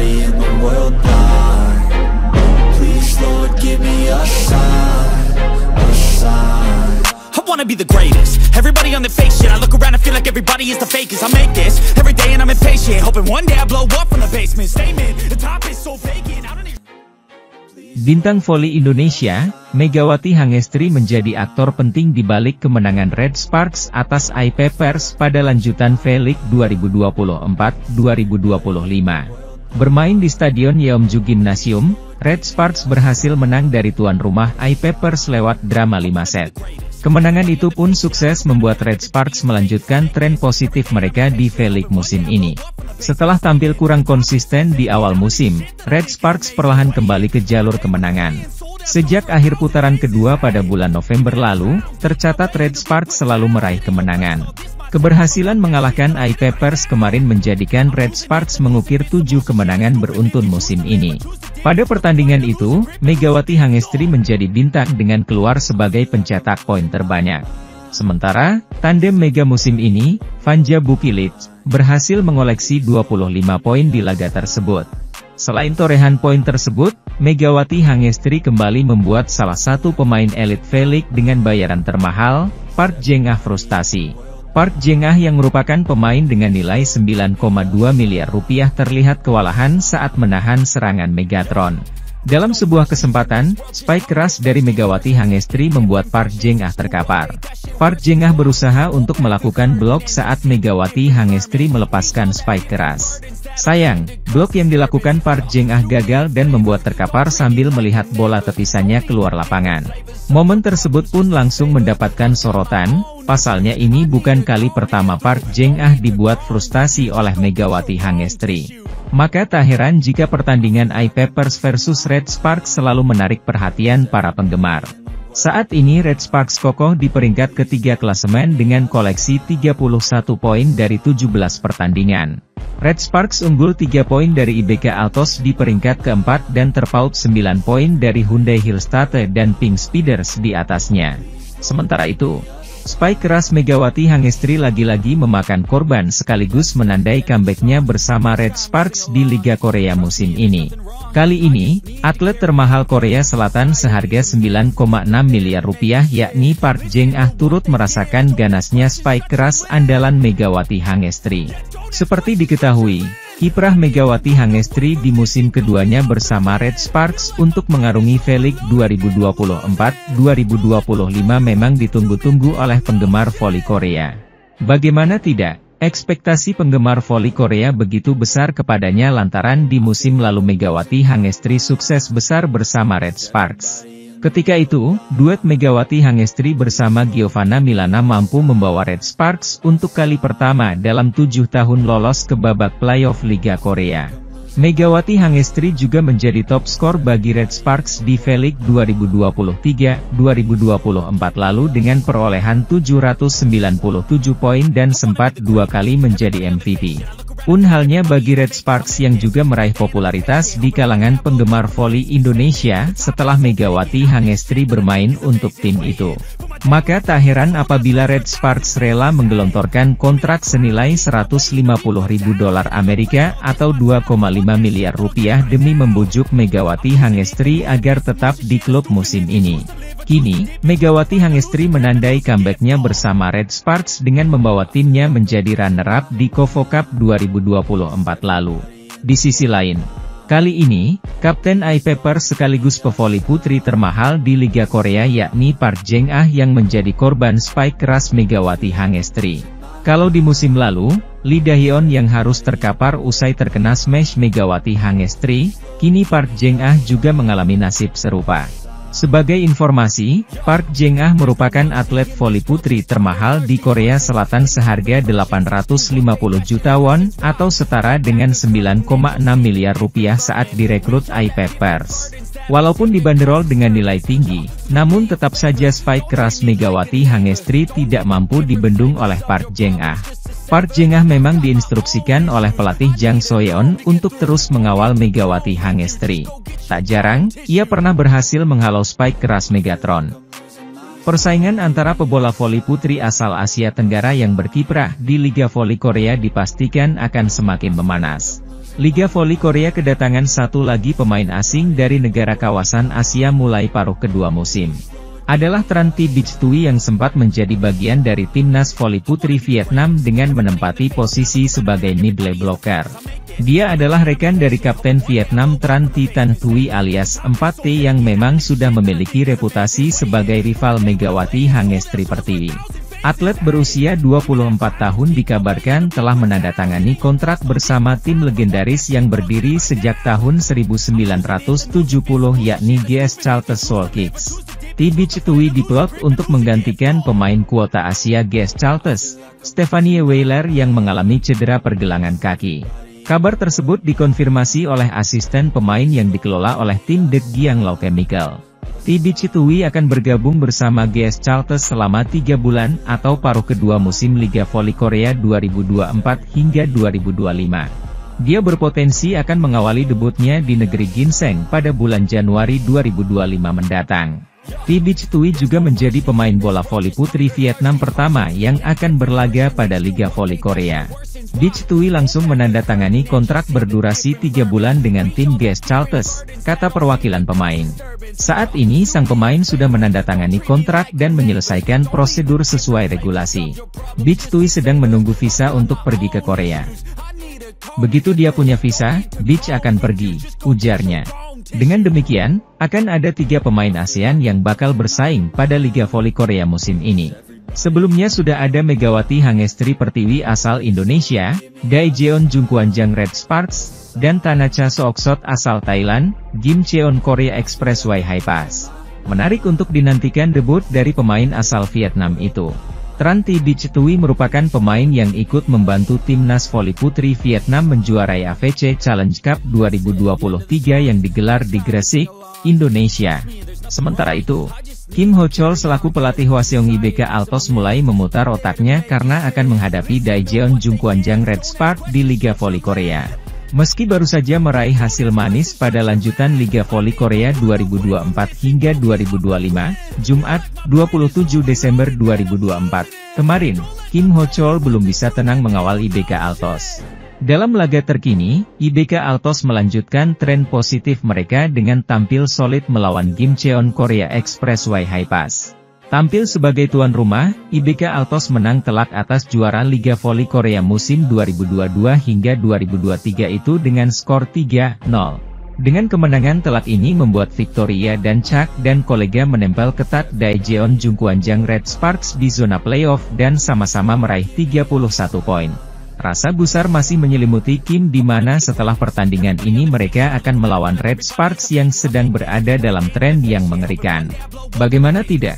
everybody in the world blind. Please Lord give me a sign, a sign. I wanna be the greatest. Everybody on the fake shit. I look around and feel like everybody is the fakest. I make this every day and I'm impatient, hoping one day I blow up from the basement. Statement, the top is so vacant. I don't even... Bintang voli Indonesia, Megawati Hangestri menjadi aktor penting di balik kemenangan Red Sparks atas I-Papers pada lanjutan V-League 2024-2025. Bermain di Stadion Yeomju Gymnasium, Red Sparks berhasil menang dari tuan rumah I-Papers lewat drama 5 set. Kemenangan itu pun sukses membuat Red Sparks melanjutkan tren positif mereka di V-League musim ini. Setelah tampil kurang konsisten di awal musim, Red Sparks perlahan kembali ke jalur kemenangan. Sejak akhir putaran kedua pada bulan November lalu, tercatat Red Sparks selalu meraih kemenangan. Keberhasilan mengalahkan I-Papers kemarin menjadikan Red Sparks mengukir 7 kemenangan beruntun musim ini. Pada pertandingan itu, Megawati Hangestri menjadi bintang dengan keluar sebagai pencetak poin terbanyak. Sementara, tandem Mega musim ini, Vanja Bukilic, berhasil mengoleksi 25 poin di laga tersebut. Selain torehan poin tersebut, Megawati Hangestri kembali membuat salah satu pemain elit V-League dengan bayaran termahal, Park Jeng-ah frustasi. Park Jeng-ah yang merupakan pemain dengan nilai 9,2 miliar rupiah terlihat kewalahan saat menahan serangan Megatron. Dalam sebuah kesempatan, spike keras dari Megawati Hangestri membuat Park Jeng-ah terkapar. Park Jeng-ah berusaha untuk melakukan blok saat Megawati Hangestri melepaskan spike keras. Sayang, blok yang dilakukan Park Jeng-ah gagal dan membuat terkapar sambil melihat bola tepisannya keluar lapangan. Momen tersebut pun langsung mendapatkan sorotan, pasalnya ini bukan kali pertama Park Jeng-ah dibuat frustasi oleh Megawati Hangestri. Maka tak heran jika pertandingan I-Papers versus Red Sparks selalu menarik perhatian para penggemar. Saat ini Red Sparks kokoh di peringkat ketiga klasemen dengan koleksi 31 poin dari 17 pertandingan. Red Sparks unggul 3 poin dari IBK Altos di peringkat keempat dan terpaut 9 poin dari Hyundai Hillstate dan Pink Speeders di atasnya. Sementara itu, spike keras Megawati Hangestri lagi-lagi memakan korban sekaligus menandai comeback-nya bersama Red Sparks di Liga Korea musim ini. Kali ini, atlet termahal Korea Selatan seharga 9,6 miliar rupiah yakni Park Jeng-ah turut merasakan ganasnya spike keras andalan Megawati Hangestri. Seperti diketahui, kiprah Megawati Hangestri di musim keduanya bersama Red Sparks untuk mengarungi V-League 2024-2025 memang ditunggu-tunggu oleh penggemar voli Korea. Bagaimana tidak, ekspektasi penggemar voli Korea begitu besar kepadanya lantaran di musim lalu Megawati Hangestri sukses besar bersama Red Sparks. Ketika itu, duet Megawati Hangestri bersama Giovanna Milana mampu membawa Red Sparks untuk kali pertama dalam 7 tahun lolos ke babak playoff Liga Korea. Megawati Hangestri juga menjadi top skor bagi Red Sparks di V-League 2023-2024 lalu dengan perolehan 797 poin dan sempat 2 kali menjadi MVP. Pun halnya bagi Red Sparks yang juga meraih popularitas di kalangan penggemar voli Indonesia setelah Megawati Hangestri bermain untuk tim itu. Maka tak heran apabila Red Sparks rela menggelontorkan kontrak senilai $150.000 Amerika atau 2,5 miliar rupiah demi membujuk Megawati Hangestri agar tetap di klub musim ini. Kini, Megawati Hangestri menandai comeback-nya bersama Red Sparks dengan membawa timnya menjadi runner-up di KOFO Cup 2024 lalu. Di sisi lain, kali ini, Kapten I-Papers sekaligus pevoli putri termahal di Liga Korea yakni Park Jeng-ah yang menjadi korban spike keras Megawati Hangestri. Kalau di musim lalu, Lee Da-hyun yang harus terkapar usai terkena smash Megawati Hangestri, kini Park Jeng-ah juga mengalami nasib serupa. Sebagai informasi, Park Jeng-ah merupakan atlet voli putri termahal di Korea Selatan seharga 850 juta won, atau setara dengan 9,6 miliar rupiah saat direkrut I-Papers. Walaupun dibanderol dengan nilai tinggi, namun tetap saja spike keras Megawati Hangestri tidak mampu dibendung oleh Park Jeng-ah. Park Jeng-ah memang diinstruksikan oleh pelatih Jang So-yeon untuk terus mengawal Megawati Hangestri. Tak jarang, ia pernah berhasil menghalau spike keras Megatron. Persaingan antara pebola voli putri asal Asia Tenggara yang berkiprah di Liga Voli Korea dipastikan akan semakin memanas. Liga Voli Korea kedatangan satu lagi pemain asing dari negara kawasan Asia mulai paruh kedua musim. Adalah Tran Thi Bich Thuy yang sempat menjadi bagian dari timnas voli putri Vietnam dengan menempati posisi sebagai middle blocker. Dia adalah rekan dari Kapten Vietnam Tran Thi Tan Thuy alias 4T yang memang sudah memiliki reputasi sebagai rival Megawati Hangestri Pertiwi. Atlet berusia 24 tahun dikabarkan telah menandatangani kontrak bersama tim legendaris yang berdiri sejak tahun 1970 yakni GS Chalters Seoul Kicks. Thi Bich Thuy diplot untuk menggantikan pemain kuota Asia GS Chalters, Stephanie Weiler yang mengalami cedera pergelangan kaki. Kabar tersebut dikonfirmasi oleh asisten pemain yang dikelola oleh tim The Gianglao Chemical. Thi Bich Thuy akan bergabung bersama GS Chalters selama 3 bulan atau paruh kedua musim Liga Voli Korea 2024 hingga 2025. Dia berpotensi akan mengawali debutnya di negeri ginseng pada bulan Januari 2025 mendatang. Thi Bich Thuy juga menjadi pemain bola voli putri Vietnam pertama yang akan berlaga pada Liga Voli Korea. Bich Thuy langsung menandatangani kontrak berdurasi 3 bulan dengan tim GS Chalters, kata perwakilan pemain. Saat ini sang pemain sudah menandatangani kontrak dan menyelesaikan prosedur sesuai regulasi. Bich Thuy sedang menunggu visa untuk pergi ke Korea. Begitu dia punya visa, Bich akan pergi, ujarnya. Dengan demikian, akan ada 3 pemain ASEAN yang bakal bersaing pada Liga Voli Korea musim ini. Sebelumnya sudah ada Megawati Hangestri Pertiwi asal Indonesia, Daejeon Jungkwanjang Red Sparks, dan Thanacha Sooksot asal Thailand, Gimcheon Korea Expressway Haipas. Menarik untuk dinantikan debut dari pemain asal Vietnam itu. Tran Thi Bich Thuy merupakan pemain yang ikut membantu timnas voli putri Vietnam menjuarai AVC Challenge Cup 2023 yang digelar di Gresik, Indonesia. Sementara itu, Kim Ho Chol selaku pelatih Hwaseong IBK Altos mulai memutar otaknya karena akan menghadapi Daejeon Jungkwanjang Red Spark di Liga Voli Korea. Meski baru saja meraih hasil manis pada lanjutan Liga Voli Korea 2024 hingga 2025, Jumat, 27 Desember 2024, kemarin, Kim Ho Chol belum bisa tenang mengawal IBK Altos. Dalam laga terkini, IBK Altos melanjutkan tren positif mereka dengan tampil solid melawan Gimcheon Korea Expressway Haipas. Tampil sebagai tuan rumah, IBK Altos menang telak atas juara Liga Voli Korea musim 2022 hingga 2023 itu dengan skor 3-0. Dengan kemenangan telak ini membuat Victoria dan Chak dan kolega menempel ketat Daejeon Jungkwanjang Red Sparks di zona playoff dan sama-sama meraih 31 poin. Rasa gusar masih menyelimuti Kim di mana setelah pertandingan ini mereka akan melawan Red Sparks yang sedang berada dalam tren yang mengerikan. Bagaimana tidak?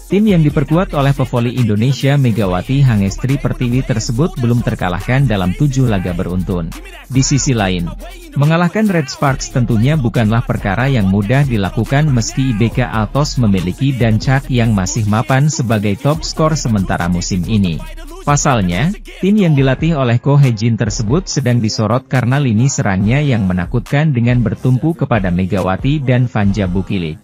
Tim yang diperkuat oleh pevoli Indonesia Megawati Hangestri Pertiwi tersebut belum terkalahkan dalam 7 laga beruntun. Di sisi lain, mengalahkan Red Sparks tentunya bukanlah perkara yang mudah dilakukan meski IBK Altos memiliki Dan Chak yang masih mapan sebagai top skor sementara musim ini. Pasalnya, tim yang dilatih oleh Ko Hye-jin tersebut sedang disorot karena lini serangnya yang menakutkan dengan bertumpu kepada Megawati dan Vanja Bukilik.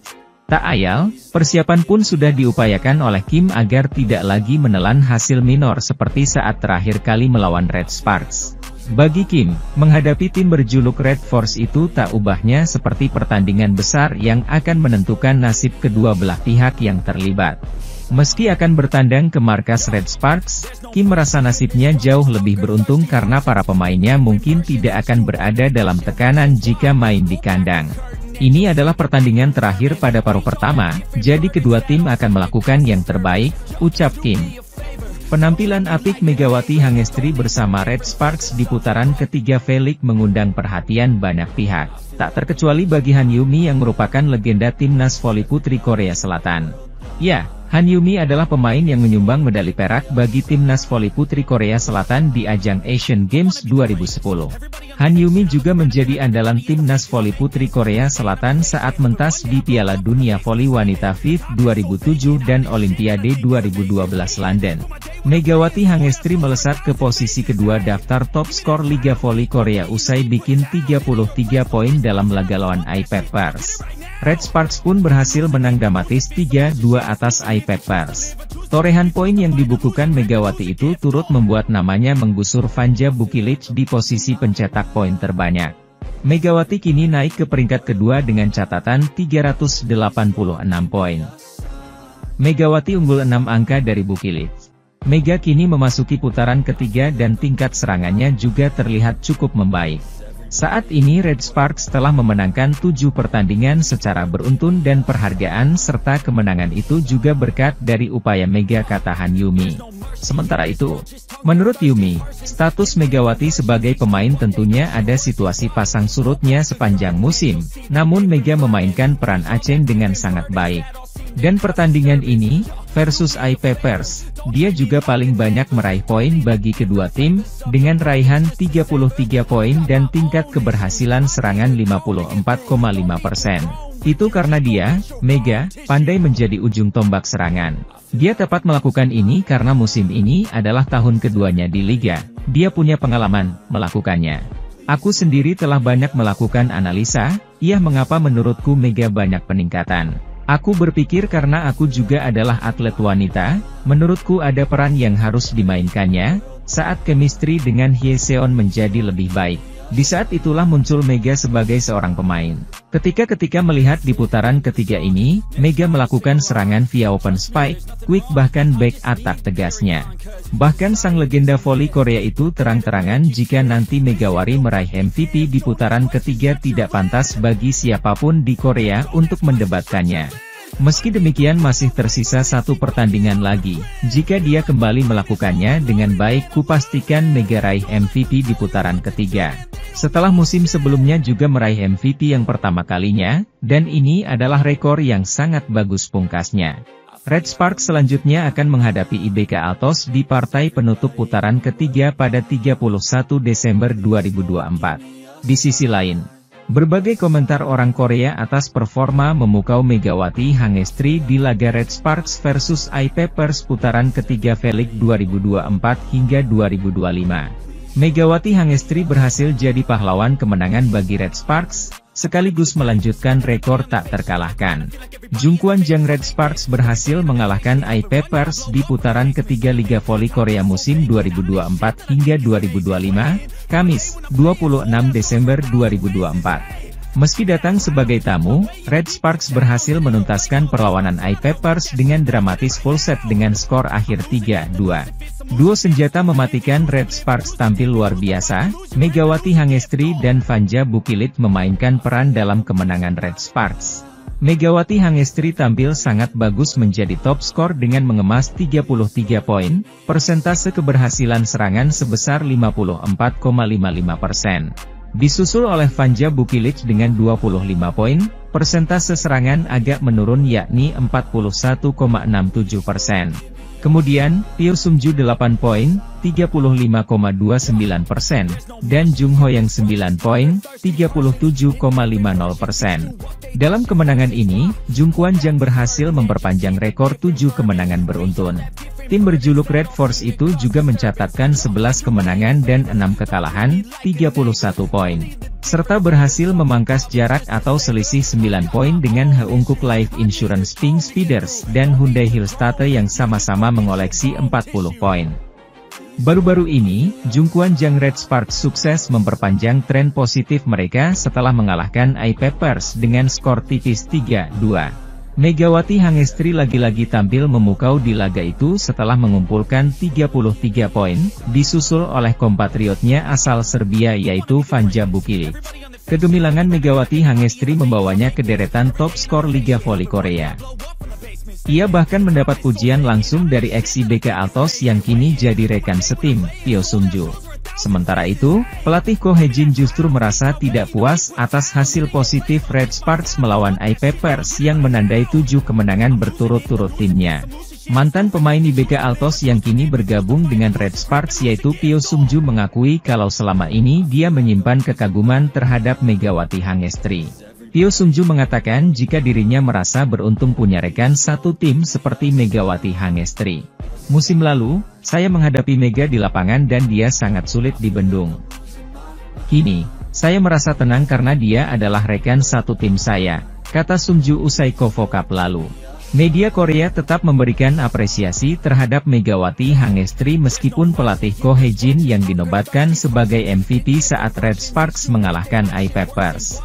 Tak ayal, persiapan pun sudah diupayakan oleh Kim agar tidak lagi menelan hasil minor seperti saat terakhir kali melawan Red Sparks. Bagi Kim, menghadapi tim berjuluk Red Force itu tak ubahnya seperti pertandingan besar yang akan menentukan nasib kedua belah pihak yang terlibat. Meski akan bertandang ke markas Red Sparks, Kim merasa nasibnya jauh lebih beruntung karena para pemainnya mungkin tidak akan berada dalam tekanan jika main di kandang. Ini adalah pertandingan terakhir pada paruh pertama, jadi kedua tim akan melakukan yang terbaik, ucap Kim. Penampilan apik Megawati Hangestri bersama Red Sparks di putaran ketiga V-League mengundang perhatian banyak pihak, tak terkecuali bagi Han Yumi yang merupakan legenda timnas voli putri Korea Selatan. Ya, Han Yumi adalah pemain yang menyumbang medali perak bagi timnas voli putri Korea Selatan di ajang Asian Games 2010. Han Yumi juga menjadi andalan timnas voli putri Korea Selatan saat mentas di Piala Dunia Voli Wanita FIF 2007 dan Olimpiade 2012 London. Megawati Hangestri melesat ke posisi kedua daftar top skor Liga Voli Korea usai bikin 33 poin dalam laga lawan iPepers. Red Sparks pun berhasil menang dramatis 3-2 atas iPepers. Torehan poin yang dibukukan Megawati itu turut membuat namanya menggusur Vanja Bukilic di posisi pencetak poin terbanyak. Megawati kini naik ke peringkat kedua dengan catatan 386 poin. Megawati unggul 6 angka dari Bukilic. Mega kini memasuki putaran ketiga dan tingkat serangannya juga terlihat cukup membaik. Saat ini Red Sparks telah memenangkan 7 pertandingan secara beruntun dan perhargaan serta kemenangan itu juga berkat dari upaya Mega, kata Han Yumi. Sementara itu, menurut Yumi, status Megawati sebagai pemain tentunya ada situasi pasang surutnya sepanjang musim, namun Mega memainkan peran Aceng dengan sangat baik. Dan pertandingan ini, versus iPapers, dia juga paling banyak meraih poin bagi kedua tim, dengan raihan 33 poin dan tingkat keberhasilan serangan 54,5%. Itu karena dia, Mega, pandai menjadi ujung tombak serangan. Dia dapat melakukan ini karena musim ini adalah tahun keduanya di Liga. Dia punya pengalaman melakukannya. Aku sendiri telah banyak melakukan analisa, mengapa menurutku Mega banyak peningkatan. Aku berpikir karena aku juga adalah atlet wanita, menurutku ada peran yang harus dimainkannya, saat chemistry dengan Hyeseon menjadi lebih baik. Di saat itulah muncul Mega sebagai seorang pemain. Ketika melihat di putaran ketiga ini, Mega melakukan serangan via open spike, quick bahkan back attack tegasnya. Bahkan sang legenda voli Korea itu terang-terangan jika nanti Megawati meraih MVP di putaran ketiga tidak pantas bagi siapapun di Korea untuk mendebatkannya. Meski demikian masih tersisa 1 pertandingan lagi, jika dia kembali melakukannya dengan baik kupastikan Mega raih MVP di putaran ketiga. Setelah musim sebelumnya juga meraih MVP yang pertama kalinya, dan ini adalah rekor yang sangat bagus pungkasnya. Red Sparks selanjutnya akan menghadapi IBK Altos di partai penutup putaran ketiga pada 31 Desember 2024. Di sisi lain, berbagai komentar orang Korea atas performa memukau Megawati Hangestri di laga Red Sparks versus iPapers putaran ketiga V-League 2024 hingga 2025. Megawati Hangestri berhasil jadi pahlawan kemenangan bagi Red Sparks, sekaligus melanjutkan rekor tak terkalahkan. Jungkwon Jang Red Sparks berhasil mengalahkan iPapers di putaran ketiga Liga Voli Korea musim 2024 hingga 2025, Kamis, 26 Desember 2024. Meski datang sebagai tamu, Red Sparks berhasil menuntaskan perlawanan iPapers dengan dramatis full set dengan skor akhir 3-2. Duo senjata mematikan Red Sparks tampil luar biasa, Megawati Hangestri dan Vanja Bukilic memainkan peran dalam kemenangan Red Sparks. Megawati Hangestri tampil sangat bagus menjadi top skor dengan mengemas 33 poin, persentase keberhasilan serangan sebesar 54,55%. Disusul oleh Vanja Bukilic dengan 25 poin, persentase serangan agak menurun yakni 41,67%. Kemudian, Pyo Sungju 8 poin, 35,29%, dan Jung Ho yang 9 poin, 37,50%. Dalam kemenangan ini, Jungkwon Jang berhasil memperpanjang rekor 7 kemenangan beruntun. Tim berjuluk Red Force itu juga mencatatkan 11 kemenangan dan 6 kekalahan, 31 poin. Serta berhasil memangkas jarak atau selisih 9 poin dengan Heungkuk Life Insurance Pink Speeders dan Hyundai Hillstate yang sama-sama mengoleksi 40 poin. Baru-baru ini, Jungkwon Jang Red Sparks sukses memperpanjang tren positif mereka setelah mengalahkan iPapers dengan skor tipis 3-2. Megawati Hangestri lagi-lagi tampil memukau di laga itu setelah mengumpulkan 33 poin, disusul oleh kompatriotnya asal Serbia yaitu Vanja Bukilic. Kegemilangan Megawati Hangestri membawanya ke deretan top skor Liga Voli Korea. Ia bahkan mendapat pujian langsung dari ex-IBK Altos yang kini jadi rekan setim, Pyo Sungju. Sementara itu, pelatih Ko Hye-jin justru merasa tidak puas atas hasil positif Red Sparks melawan iPapers yang menandai 7 kemenangan berturut-turut timnya. Mantan pemain IBK Altos yang kini bergabung dengan Red Sparks yaitu Pyo Sungju mengakui kalau selama ini dia menyimpan kekaguman terhadap Megawati Hangestri. Pyo Sungju mengatakan jika dirinya merasa beruntung punya rekan satu tim seperti Megawati Hangestri. Musim lalu, saya menghadapi Mega di lapangan dan dia sangat sulit dibendung. Kini, saya merasa tenang karena dia adalah rekan satu tim saya, kata Sungju usai Kovo Cup lalu. Media Korea tetap memberikan apresiasi terhadap Megawati Hangestri meskipun pelatih Ko Hye-jin yang dinobatkan sebagai MVP saat Red Sparks mengalahkan iPappers.